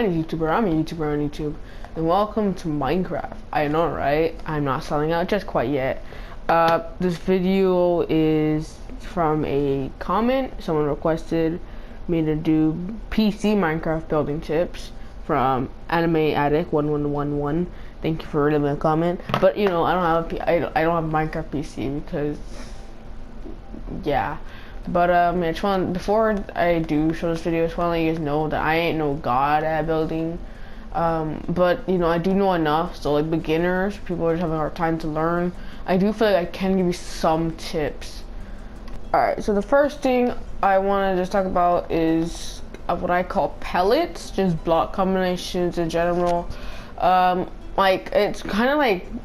YouTuber, I'm a YouTuber on YouTube, and welcome to Minecraft. I know, right? I'm not selling out just quite yet. This video is from a comment. Someone requested me to do PC Minecraft building tips from Anime Addict 1111. Thank you for leaving a comment. But I don't have a Minecraft PC because, yeah. But I just want, before I do show this video, I just want to let you guys know that I ain't no god at building. But I do know enough, so like beginners, people are just having a hard time to learn, I do feel like I can give you some tips. Alright, so the first thing I want to just talk about is what I call pellets, just block combinations in general. Like it's kind of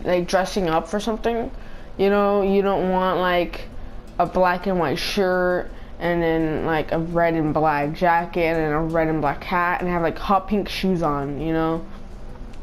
like dressing up for something. You don't want like a black and white shirt and then like a red and black jacket and then a red and black hat and have like hot pink shoes on. You're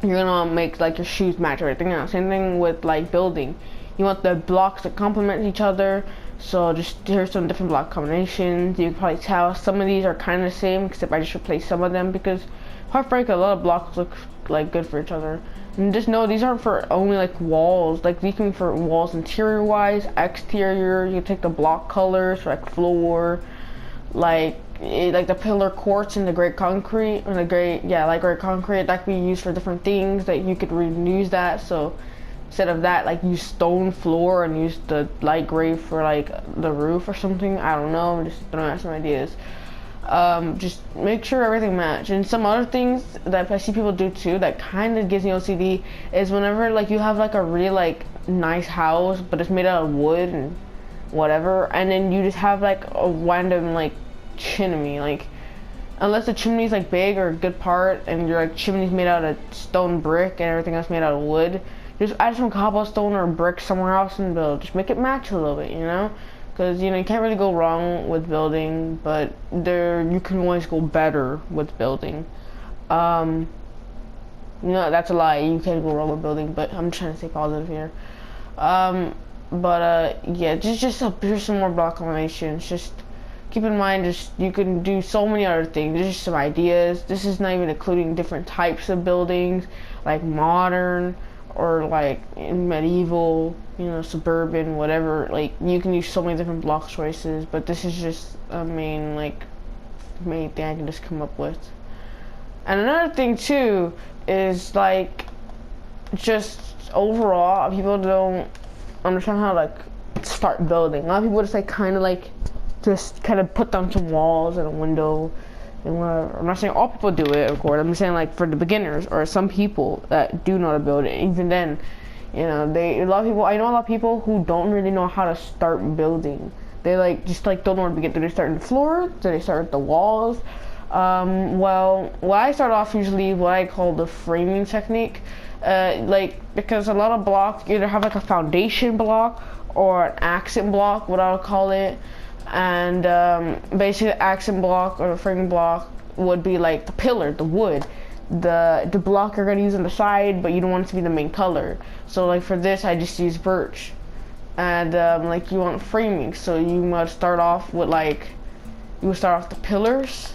gonna make like your shoes match everything else. Same thing with like building. You want the blocks to complement each other, so just here's some different block combinations. You can probably tell some of these are kind of the same, except I just replaced some of them because quite frankly a lot of blocks look like good for each other. And just know these aren't for only like walls, like these can be for walls interior wise, exterior. You can take the block colors for like floor, like the pillar quartz and the gray concrete, or the gray, like gray concrete, that can be used for different things that you could reuse that. So instead of that, like use stone floor and use the light gray for like the roof or something. I don't know, just throwing out some ideas. Just make sure everything matches. And some other things that I see people do too that kind of gives me OCD is whenever like you have like a really like nice house but it's made out of wood and whatever, and then you just have like a random like chimney, like unless the chimney's like big or a good part and your like chimney's made out of stone brick and everything else made out of wood, just add some cobblestone or brick somewhere else and build. Just make it match a little bit, because you can't really go wrong with building, but you can always go better with building. That's a lie, you can't go wrong with building, but I'm trying to stay positive here. Yeah, just here's some more block combinations. Just keep in mind, you can do so many other things. There's just some ideas. This is not even including different types of buildings, like modern or like medieval, suburban, whatever. Like you can use so many different block choices, but this is just a main thing I can just come up with. And another thing too is like just overall people don't understand how to like start building. A lot of people just just kind of put down some walls and a window and whatever. I'm not saying all people do it, of course. I'm just saying like for the beginners or some people that do know how to build it. Even then, I know a lot of people who don't really know how to start building. They just don't know where to begin. Do they start in the floor? Do they start at the walls? Well, what I start off usually what I call the framing technique. Because a lot of blocks either have like a foundation block or an accent block, what I would call it. And basically the accent block or the framing block would be like the pillar, the wood, the block you're gonna use on the side, but you don't want it to be the main color. So like for this I just use birch. And like you want framing, so you must start off with the pillars,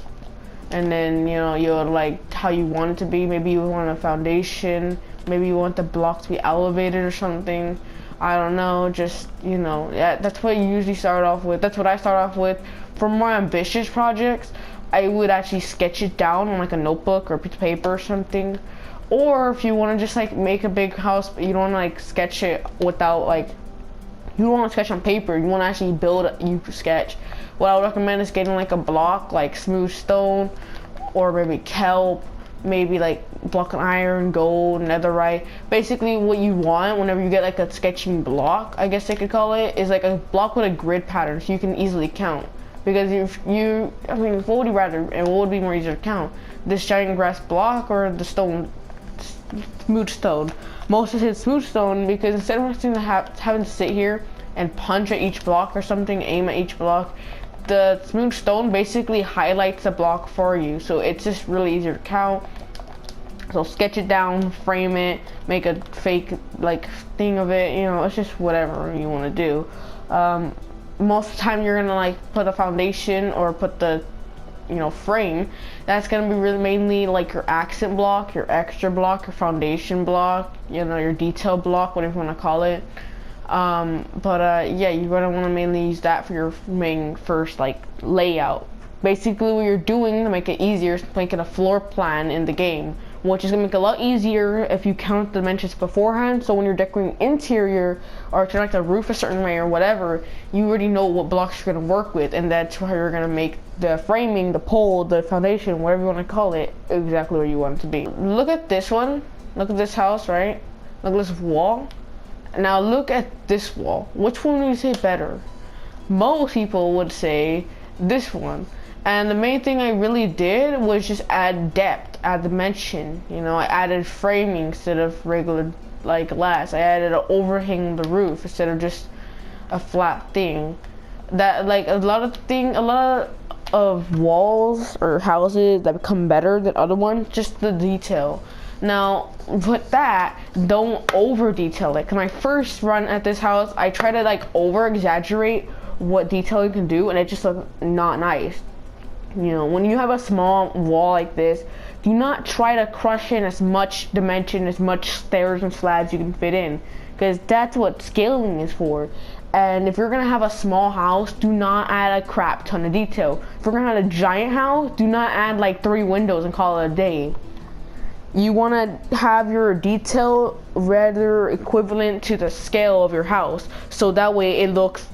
and then you would like how you want it to be. Maybe you want a foundation, maybe you want the block to be elevated or something. I don't know, just that's what you usually start off with. That's what I start off with. For more ambitious projects, I would actually sketch it down on like a notebook or a piece of paper or something. Or if you want to just like make a big house, but you don't want to like sketch it without you don't want to sketch on paper, you want to actually you sketch. What I would recommend is getting like a block, like smooth stone, or maybe kelp, maybe like block of iron, gold, netherite. Basically what you want whenever you get like a sketching block, I guess they could call it, is like a block with a grid pattern so you can easily count. Because what would you rather, and what would be more easier to count? This giant grass block or the smooth stone? Most of it's smooth stone, because instead of having to sit here and punch at each block or something, aim at each block, the smooth stone basically highlights the block for you, so it's just really easier to count. So sketch it down, frame it, make a fake thing of it. It's just whatever you want to do. Most of the time you're gonna put a foundation or put the frame, that's gonna be really mainly like your accent block, your extra block, your foundation block, your detail block, whatever you want to call it. Yeah, you're gonna want to mainly use that for your main first like layout. Basically, what you're doing to make it easier is making a floor plan in the game, which is gonna make it a lot easier if you count the dimensions beforehand. So when you're decorating interior or to like the roof a certain way or whatever, you already know what blocks you're gonna work with, and that's how you're gonna make the framing, the pole, the foundation, whatever you want to call it, exactly where you want it to be. Look at this one. Look at this house, right? Look at this wall. Now look at this wall. Which one would you say better? Most people would say this one. And the main thing I really did was just add depth, add dimension. I added framing instead of regular like glass. I added an overhang the roof instead of just a flat thing. That like a lot of walls or houses that become better than other ones, just the detail. Now with that, don't over detail it. Cause my first run at this house, I tried to like over exaggerate what detailing can do, and it just looked not nice. When you have a small wall like this, do not try to crush in as much dimension, as much stairs and slabs you can fit in, because that's what scaling is for. And if you're gonna have a small house, do not add a crap ton of detail. If you're gonna have a giant house, do not add like 3 windows and call it a day. You wanna have your detail rather equivalent to the scale of your house, so that way it looks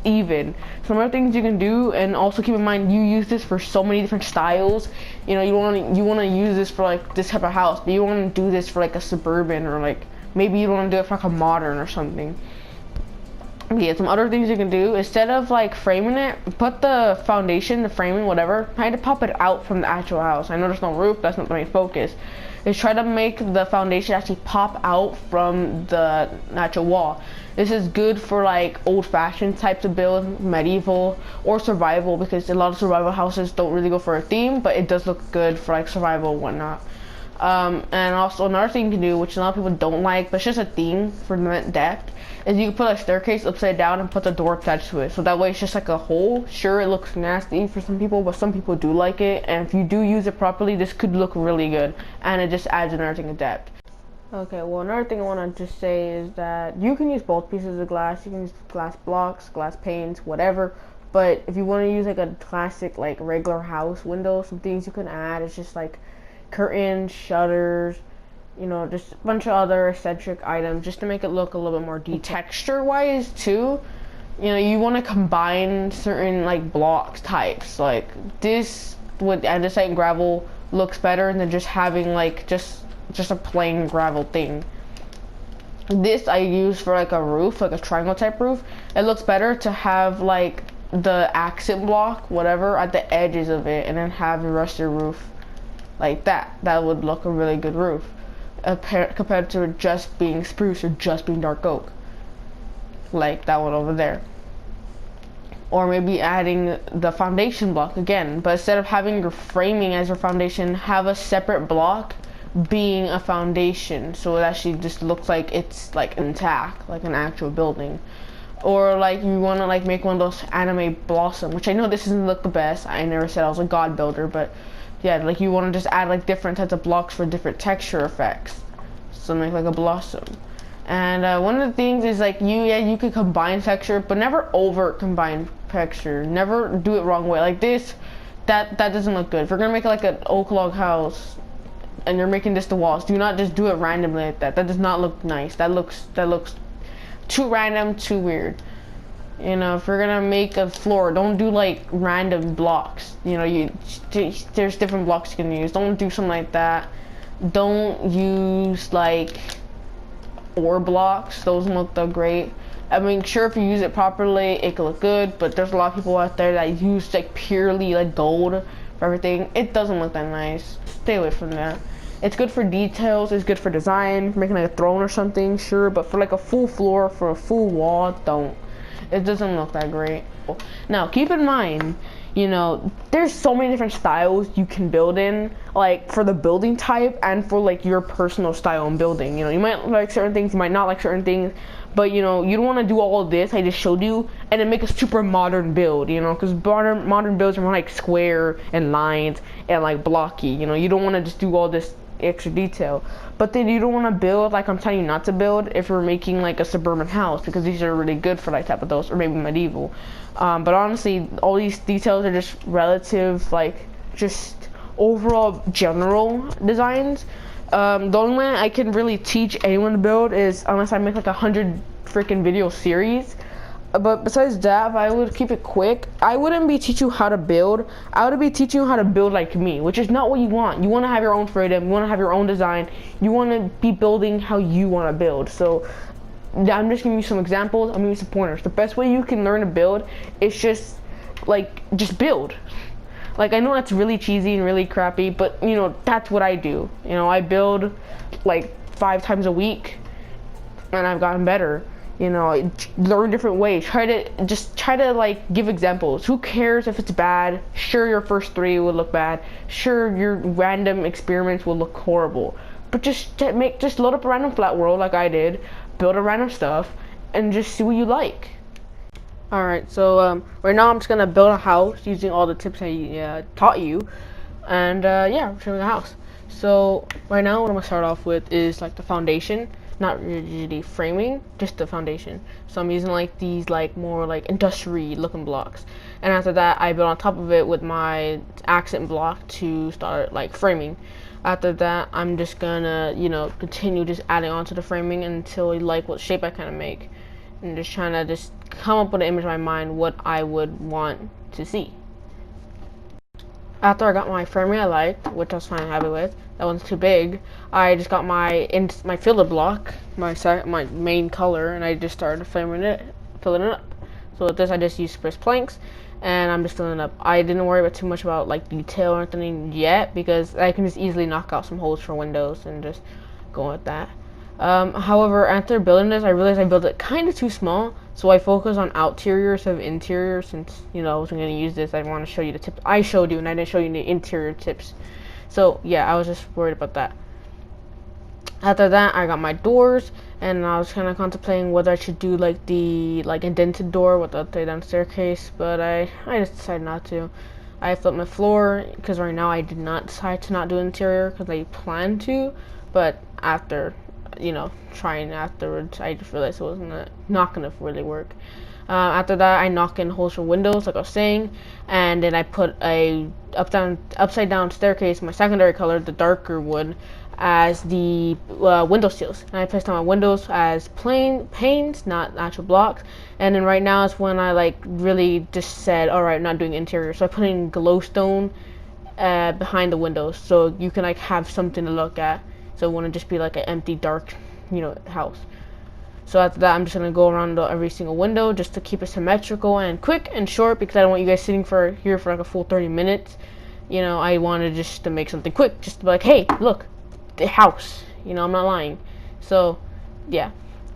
even. Some other things you can do, and also keep in mind you use this for so many different styles. You want to use this for like this type of house, but you want to do this for like a suburban, or like maybe you want to do it for like a modern or something. Yeah, some other things you can do, instead of like framing it, put the foundation, the framing, whatever, try to pop it out from the actual house. I know there's no roof, that's not the main focus. Is try to make the foundation actually pop out from the natural wall. This is good for like old-fashioned types of build, medieval, or survival, because a lot of survival houses don't really go for a theme, but it does look good for like survival and whatnot. And also another thing you can do, which a lot of people don't like, but it's just a theme for depth, is you can put a staircase upside down and put the door attached to it. So that way it's just like a hole. Sure, it looks nasty for some people, but some people do like it. And if you do use it properly, this could look really good. And it just adds another thing of depth. Okay, well, another thing I want to just say is that you can use both pieces of glass. You can use glass blocks, glass panes, whatever. But if you want to use like a classic, like regular house window, some things you can add is just like curtains, shutters, just a bunch of other eccentric items just to make it look a little bit more detailed. Texture-wise, too, you want to combine certain like blocks types. Like this with andesite and gravel looks better than just having like just a plain gravel thing. This I use for like a roof, like a triangle type roof. It looks better to have like the accent block, whatever, at the edges of it, and then have the rest of your roof like that. That would look a really good roof compared to just being spruce or just being dark oak, like that one over there. Or maybe adding the foundation block again, but instead of having your framing as your foundation, have a separate block being a foundation, so it actually just looks like it's like intact, like an actual building. Or like you want to like make one of those anime blossom, which I know this doesn't look the best. I never said I was a god builder, but yeah, like you want to just add like different types of blocks for different texture effects, so make like a blossom. And one of the things is like you could combine texture, but never over combine texture. Never do it wrong way. Like this, that doesn't look good. If you're gonna make like an oak log house and you're making this the walls, do not just do it randomly like that. That does not look nice. That looks too random, too weird. If you're gonna make a floor, don't do like random blocks. There's different blocks you can use. Don't do something like that. Don't use like ore blocks. Those don't look that great. I mean, sure, if you use it properly, it can look good, but there's a lot of people out there that use like purely like gold for everything. It doesn't look that nice. Stay away from that. It's good for details, it's good for design, for making like a throne or something, sure, but for like a full floor, for a full wall, don't. It doesn't look that great. Now, keep in mind, there's so many different styles you can build in, like for the building type and for like your personal style in building. You might like certain things, you might not like certain things, but you don't want to do all of this I just showed you and then make a super modern build, you know, because modern builds are more like square and lines and like blocky, you know. You don't want to just do all this extra detail, but then you don't want to build like I'm telling you not to build if you're making like a suburban house, because these are really good for like type of those, or maybe medieval. But honestly, all these details are just relative, like just overall general designs. The only way I can really teach anyone to build is unless I make like 100 freaking video series. But besides that, if I would keep it quick, I wouldn't be teaching you how to build. I would be teaching you how to build like me, which is not what you want. You want to have your own freedom. You want to have your own design. You want to be building how you want to build. So I'm just giving you some examples. I'm giving you some pointers. The best way you can learn to build is just build. Like, I know that's really cheesy and really crappy, but you know, that's what I do. You know, I build like 5 times a week, and I've gotten better. You know, learn different ways. Try to like give examples. Who cares if it's bad? Sure, your first 3 would look bad. Sure, your random experiments will look horrible. But just load up a random flat world like I did, build a random stuff, and just see what you like. Alright, so right now I'm just gonna build a house using all the tips I taught you, and yeah, I'm showing a house. So right now what I'm gonna start off with is like the foundation. Not really framing, just the foundation. So I'm using like these like more like industry looking blocks, and after that I build on top of it with my accent block to start like framing. After that I'm just gonna, you know, continue just adding on to the framing until I like what shape I kind of make, and just trying to just come up with an image in my mind what I would want to see. After I got my framing I liked, which I was fine happy with, that one's too big, I just got my filler block, my main color, and I just started filling it up. So with this I just used spruce planks, and I'm just filling it up. I didn't worry about too much about like detail or anything yet, because I can just easily knock out some holes for windows and just go with that. However, after building this, I realized I built it kind of too small, so I focus on outerior instead of interior. Since, you know, I wasn't going to use this, I want to show you the tips I showed you, and I didn't show you the interior tips. So yeah, I was just worried about that. After that, I got my doors, and I was kind of contemplating whether I should do like the indented door with the upside down staircase, but I just decided not to. I flipped my floor because right now I did not decide to not do interior because I planned to, but after, you know, trying afterwards, I just realized it wasn't not gonna really work. After that, I knock in holes for windows, like I was saying, and then I put a upside down staircase, my secondary color, the darker wood, as the window sills. And I placed on my windows as plain panes, not actual blocks. And then right now is when I like really just said, all right, I'm not doing interior. So I put in glowstone behind the windows, so you can like have something to look at. So it wouldn't just be like an empty, dark, you know, house. So after that, I'm just gonna go around every single window just to keep it symmetrical and quick and short, because I don't want you guys sitting here for like a full 30 minutes. You know, I wanted just to make something quick, just to be like, hey, look, the house. You know, I'm not lying. So yeah.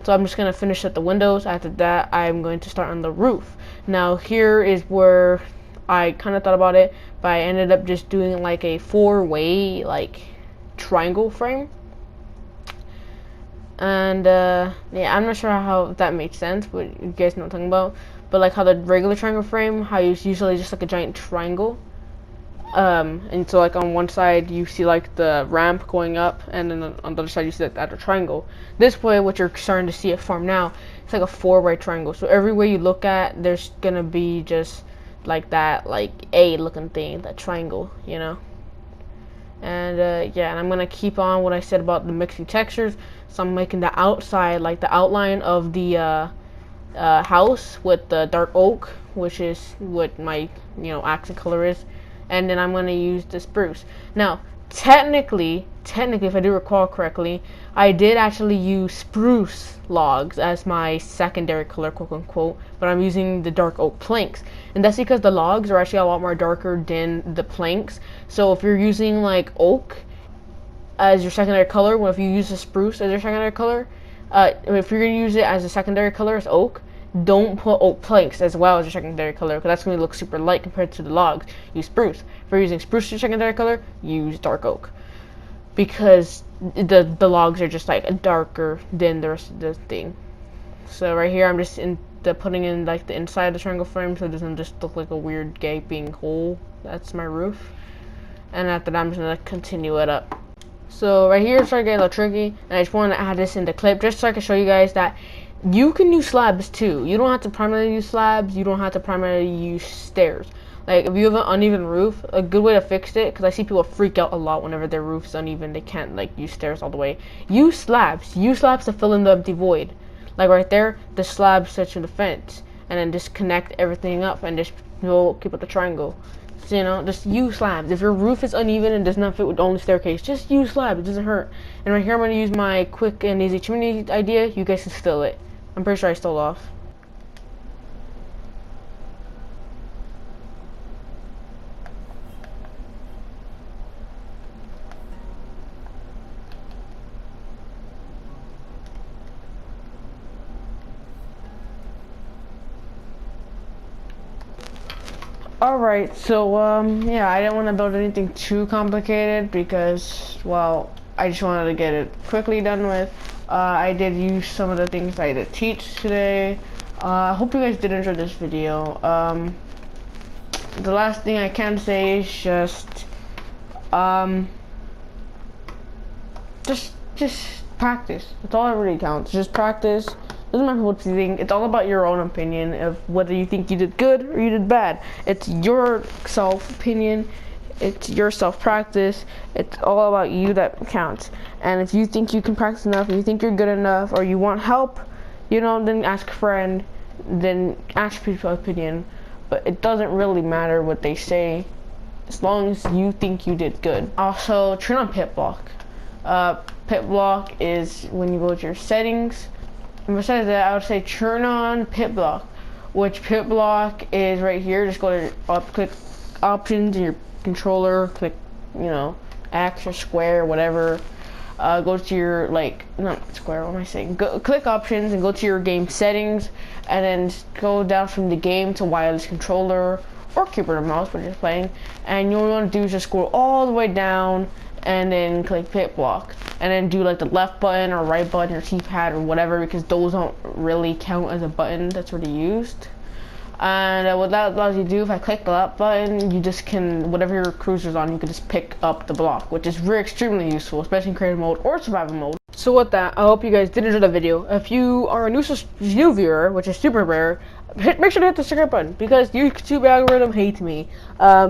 So I'm just gonna finish up the windows. After that, I'm going to start on the roof. Now here is where I kind of thought about it, but I ended up just doing like a 4-way like triangle frame. And yeah, I'm not sure how that makes sense, but you guys know what I'm talking about. But like how the regular triangle frame, how it's usually just like a giant triangle. And so like on one side you see like the ramp going up, and then on the other side you see that triangle. This way, what you're starting to see it form now, it's like a 4-way triangle. So every way you look at, there's gonna be just like that, like A looking thing, that triangle, you know. And yeah, and I'm gonna keep on what I said about the mixing textures. So I'm making the outside, like the outline of the house with the dark oak, which is what my, you know, accent color is, and then I'm gonna use the spruce. Now, technically, if I do recall correctly, I did actually use spruce logs as my secondary color, quote unquote, but I'm using the dark oak planks, and that's because the logs are actually a lot more darker than the planks. So if you're using like oak as your secondary color, well, if you use the spruce as your secondary color, if you're gonna use it as a secondary color as oak, don't put oak planks as well as your secondary color, because that's going to look super light compared to the logs. Use spruce. If you're using spruce as your secondary color, use dark oak, because the logs are just like darker than the rest of the thing. So right here, I'm just putting in like the inside of the triangle frame, so it doesn't just look like a weird gaping hole. That's my roof. And after that, I'm just gonna continue it up. So right here, it's starting to get a little tricky, and I just want to add this in the clip just so I can show you guys that you can use slabs too. You don't have to primarily use slabs. You don't have to primarily use stairs. Like if you have an uneven roof, a good way to fix it, because I see people freak out a lot whenever their roof's uneven, they can't like use stairs all the way. Use slabs. Use slabs to fill in the empty void. Like right there, the slab sets to the fence, and then just connect everything up and just keep up the triangle. So, you know, just use slabs. If your roof is uneven and does not fit with the only staircase, just use slabs. It doesn't hurt. And right here, I'm going to use my quick and easy chimney idea. You guys can steal it. I'm pretty sure I stole off. Alright, so, yeah, I didn't want to build anything too complicated because, well, I just wanted to get it quickly done with. I did use some of the things I did teach today. I hope you guys did enjoy this video. The last thing I can say is just practice. That's all that really counts. Just practice. Doesn't matter what you think. It's all about your own opinion of whether you think you did good or you did bad. It's your self-opinion. It's your self-practice. It's all about you that counts. And if you think you can practice enough, and you think you're good enough, or you want help, you know, then ask a friend. Then ask people's opinion. But it doesn't really matter what they say, as long as you think you did good. Also, turn on pit block. Pit block is when you go to your settings. And besides that, I would say turn on pit block, which pit block is right here. Just go to click options in your controller, click, you know, X or square, whatever. Go to your, like, not square, what am I saying? Click options and go to your game settings, and then go down from the game to wireless controller or keyboard or mouse when you're playing. And what you want to do is just scroll all the way down and then click pit block, and then do like the left button or right button or keypad or whatever, because those don't really count as a button. That's already used. And what that allows you to do, if I click the left button, you just can, whatever your cruiser's on, you can just pick up the block, which is very extremely useful, especially in creative mode or survival mode. So with that, I hope you guys did enjoy the video. If you are a new viewer, which is super rare, make sure to hit the subscribe button, because YouTube algorithm hates me.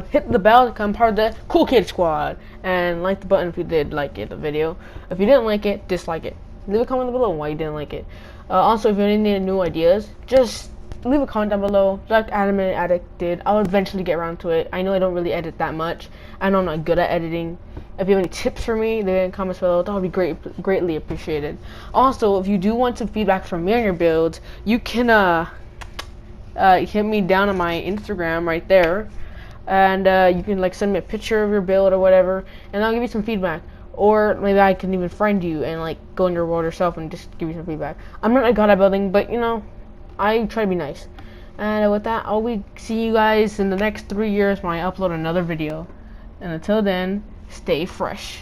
Hit the bell to become part of the Cool Kid Squad, and like the button if you did like the video. If you didn't like it, dislike it. Leave a comment below why you didn't like it. Also, if you need any new ideas, just leave a comment down below, like Adam and Addict did. I'll eventually get around to it. I know I don't really edit that much. I know I'm not good at editing. If you have any tips for me, leave it in the comments below. That would be greatly appreciated. Also, if you do want some feedback from me on your builds, you can hit me down on my Instagram right there, and you can like send me a picture of your build or whatever, and I'll give you some feedback. Or maybe I can even friend you and like go in your world yourself and just give you some feedback. I'm not a god at building, but you know, I try to be nice. And with that, I'll see you guys in the next 3 years when I upload another video. And until then, stay fresh.